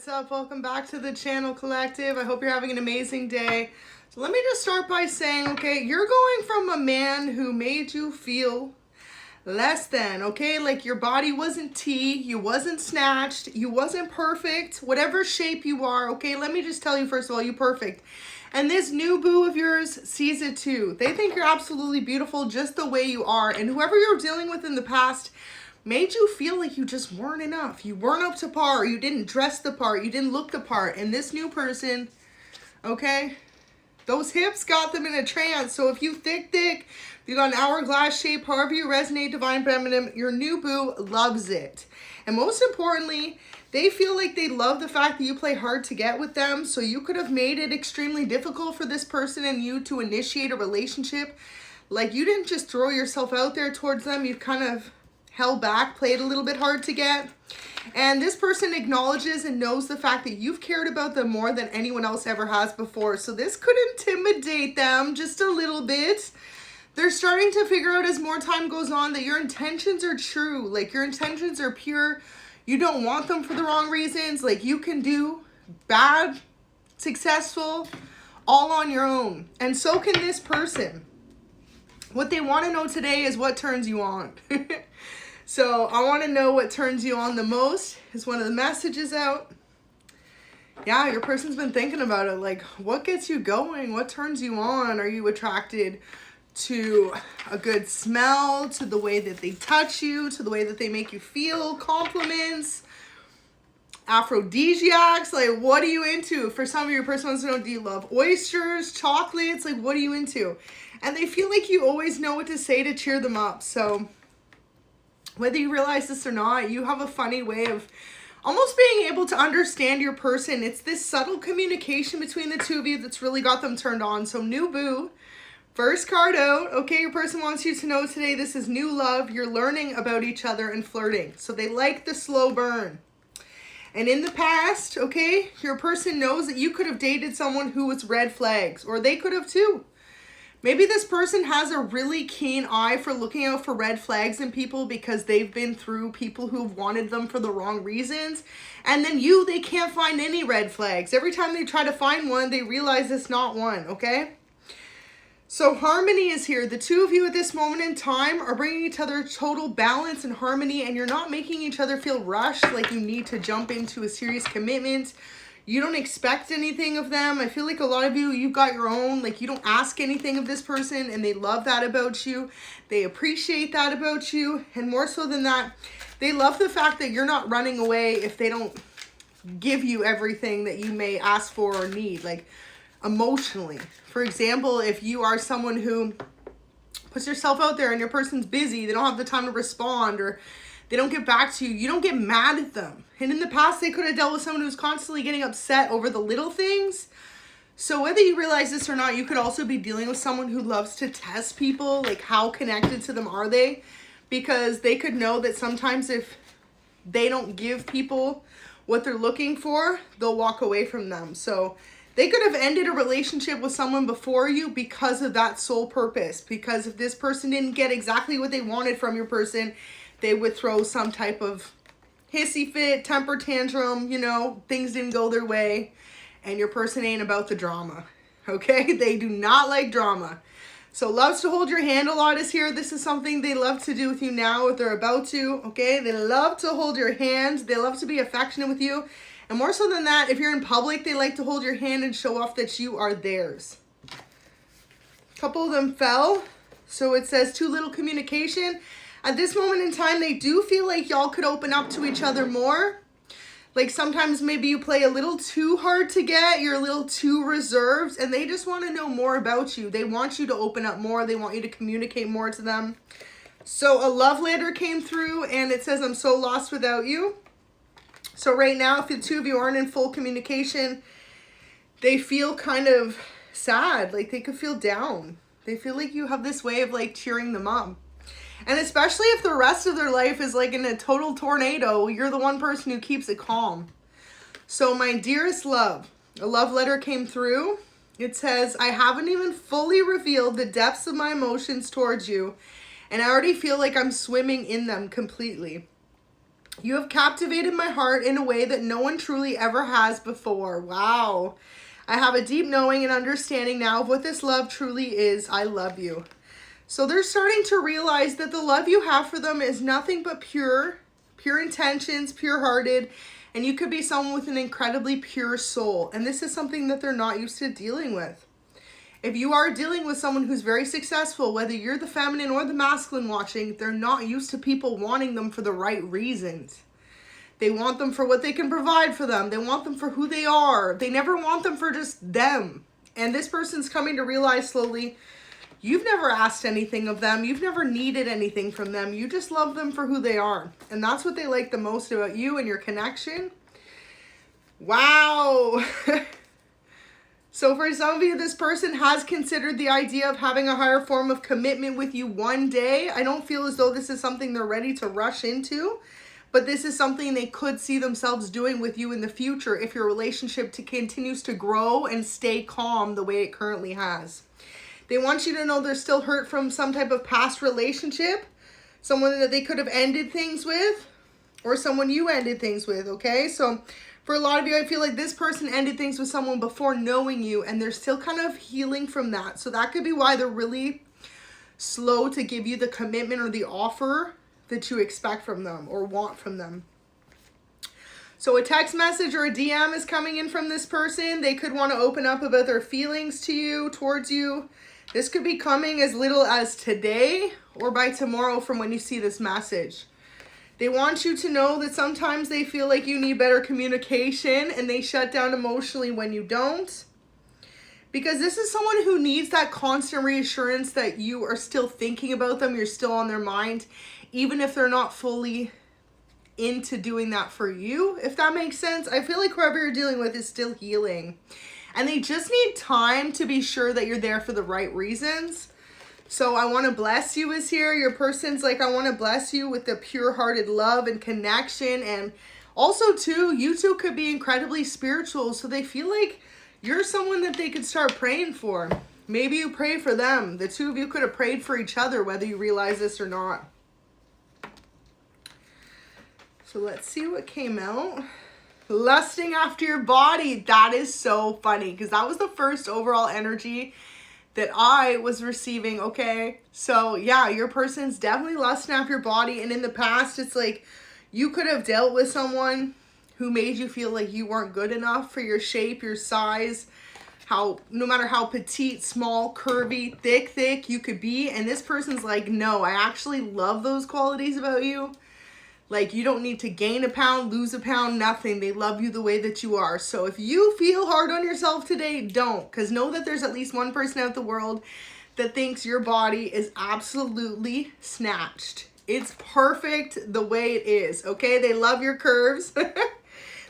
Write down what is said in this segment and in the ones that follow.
What's up? Welcome back to the channel collective. I hope you're having an amazing day. So let me just start by saying, okay, you're going from a man who made you feel less than, okay? Like your body wasn't tea, you wasn't snatched, you wasn't perfect, whatever shape you are, okay? Let me just tell you, first of all, you're perfect. And this new boo of yours sees it too. They think you're absolutely beautiful just the way you are. And whoever you're dealing with in the past made you feel like you just weren't enough. You weren't up to par. You didn't dress the part. You didn't look the part. And this new person, okay, those hips got them in a trance. So if you thick, you got an hourglass shape, however you resonate divine feminine, your new boo loves it. And most importantly, they feel like they love the fact that you play hard to get with them. So you could have made it extremely difficult for this person and you to initiate a relationship. Like you didn't just throw yourself out there towards them. You've kind of held back, played a little bit hard to get. And this person acknowledges and knows the fact that you've cared about them more than anyone else ever has before. So this could intimidate them just a little bit. They're starting to figure out as more time goes on that your intentions are true. Like your intentions are pure. You don't want them for the wrong reasons. Like you can do bad, successful, all on your own. And so can this person. What they want to know today is what turns you on. So I want to know what turns you on the most is one of the messages out. Yeah, your person's been thinking about it. Like, what gets you going? What turns you on? Are you attracted to a good smell, to the way that they touch you, to the way that they make you feel, compliments, aphrodisiacs? Like, what are you into? For some of your person wants to know, do you love oysters, chocolates? Like, what are you into? And they feel like you always know what to say to cheer them up. So whether you realize this or not, you have a funny way of almost being able to understand your person. It's this subtle communication between the two of you that's really got them turned on. So new boo, first card out. Okay, your person wants you to know today this is new love. You're learning about each other and flirting. So they like the slow burn. And in the past, okay, your person knows that you could have dated someone who was red flags, or they could have too. Maybe this person has a really keen eye for looking out for red flags in people because they've been through people who've wanted them for the wrong reasons. And then they can't find any red flags. Every time they try to find one, they realize it's not one, okay? So harmony is here. The two of you at this moment in time are bringing each other total balance and harmony, and you're not making each other feel rushed like you need to jump into a serious commitment. You don't expect anything of them. I feel like a lot of you, you've got your own, like you don't ask anything of this person, and they love that about you. They appreciate that about you. And more so than that, they love the fact that you're not running away if they don't give you everything that you may ask for or need, like emotionally. For example, if you are someone who puts yourself out there and your person's busy, they don't have the time to respond, or they don't get back to you, you don't get mad at them. And in the past, they could have dealt with someone who's constantly getting upset over the little things. So whether you realize this or not, you could also be dealing with someone who loves to test people, like how connected to them are they? Because they could know that sometimes if they don't give people what they're looking for, they'll walk away from them. So they could have ended a relationship with someone before you because of that sole purpose. Because if this person didn't get exactly what they wanted from your person, they would throw some type of hissy fit, temper tantrum, you know, things didn't go their way, and your person ain't about the drama, okay? They do not like drama. So loves to hold your hand a lot is here. This is something they love to do with you now, if they're about to, okay? They love to hold your hand. They love to be affectionate with you. And more so than that, if you're in public, they like to hold your hand and show off that you are theirs. A couple of them fell. So it says too little communication. At this moment in time, they do feel like y'all could open up to each other more. Like sometimes maybe you play a little too hard to get, you're a little too reserved, and they just want to know more about you. They want you to open up more. They want you to communicate more to them. So a love letter came through, and it says, I'm so lost without you. So right now, if the two of you aren't in full communication, they feel kind of sad. Like they could feel down. They feel like you have this way of like cheering them up. And especially if the rest of their life is like in a total tornado, you're the one person who keeps it calm. So my dearest love, a love letter came through. It says, I haven't even fully revealed the depths of my emotions towards you, and I already feel like I'm swimming in them completely. You have captivated my heart in a way that no one truly ever has before. Wow. I have a deep knowing and understanding now of what this love truly is. I love you. So they're starting to realize that the love you have for them is nothing but pure intentions, pure-hearted, and you could be someone with an incredibly pure soul. And this is something that they're not used to dealing with. If you are dealing with someone who's very successful, whether you're the feminine or the masculine watching, they're not used to people wanting them for the right reasons. They want them for what they can provide for them. They want them for who they are. They never want them for just them. And this person's coming to realize slowly, you've never asked anything of them. You've never needed anything from them. You just love them for who they are. And that's what they like the most about you and your connection. Wow. So for some of you, this person has considered the idea of having a higher form of commitment with you one day. I don't feel as though this is something they're ready to rush into, but this is something they could see themselves doing with you in the future if your relationship continues to grow and stay calm the way it currently has. They want you to know they're still hurt from some type of past relationship, someone that they could have ended things with, or someone you ended things with, okay? So for a lot of you, I feel like this person ended things with someone before knowing you, and they're still kind of healing from that. So that could be why they're really slow to give you the commitment or the offer that you expect from them or want from them. So a text message or a DM is coming in from this person. They could want to open up about their feelings to you, towards you. This could be coming as little as today or by tomorrow from when you see this message. They want you to know that sometimes they feel like you need better communication and they shut down emotionally when you don't. Because this is someone who needs that constant reassurance that you are still thinking about them, you're still on their mind, even if they're not fully into doing that for you, if that makes sense. I feel like whoever you're dealing with is still healing. And they just need time to be sure that you're there for the right reasons. So I want to bless you is here. Your person's like, I want to bless you with the pure-hearted love and connection. And also, too, you two could be incredibly spiritual. So they feel like you're someone that they could start praying for. Maybe you pray for them. The two of you could have prayed for each other, whether you realize this or not. So let's see what came out. Lusting after your body. That is so funny because that was the first overall energy that I was receiving, okay? So yeah, your person's definitely lusting after your body. And in the past, it's like you could have dealt with someone who made you feel like you weren't good enough for your shape, your size, no matter how petite, small, curvy, thick you could be. And this person's like, no, I actually love those qualities about you. Like, you don't need to gain a pound, lose a pound, nothing. They love you the way that you are. So if you feel hard on yourself today, don't. Because know that there's at least one person out in the world that thinks your body is absolutely snatched. It's perfect the way it is, okay? They love your curves.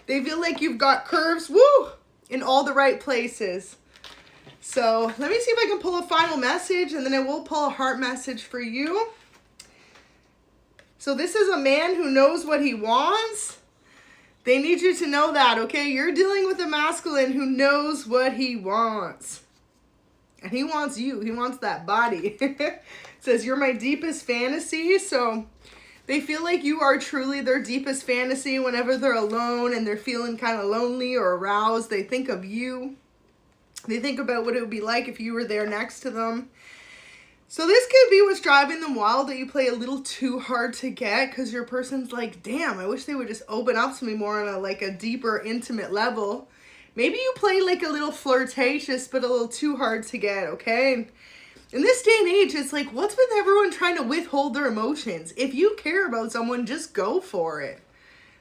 They feel like you've got curves, woo, in all the right places. So let me see if I can pull a final message, and then I will pull a heart message for you. So this is a man who knows what he wants. They need you to know that, okay? You're dealing with a masculine who knows what he wants. And he wants you. He wants that body. It says, you're my deepest fantasy. So they feel like you are truly their deepest fantasy. Whenever they're alone and they're feeling kind of lonely or aroused, they think of you. They think about what it would be like if you were there next to them. So this could be what's driving them wild, that you play a little too hard to get, because your person's like, damn, I wish they would just open up to me more on a deeper, intimate level. Maybe you play like a little flirtatious, but a little too hard to get, okay? In this day and age, it's like, what's with everyone trying to withhold their emotions? If you care about someone, just go for it.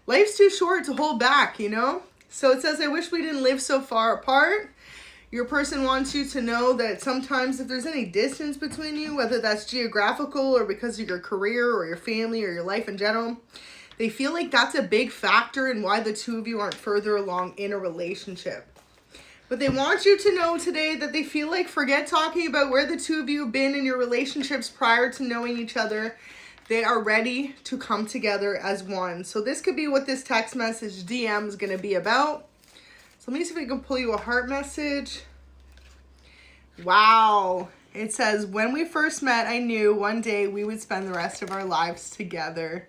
Life's too short to hold back, you know? So it says, I wish we didn't live so far apart. Your person wants you to know that sometimes if there's any distance between you, whether that's geographical or because of your career or your family or your life in general, they feel like that's a big factor in why the two of you aren't further along in a relationship. But they want you to know today that they feel like, forget talking about where the two of you have been in your relationships prior to knowing each other. They are ready to come together as one. So this could be what this text message DM is going to be about. So let me see if I can pull you a heart message. Wow. It says, when we first met, I knew one day we would spend the rest of our lives together.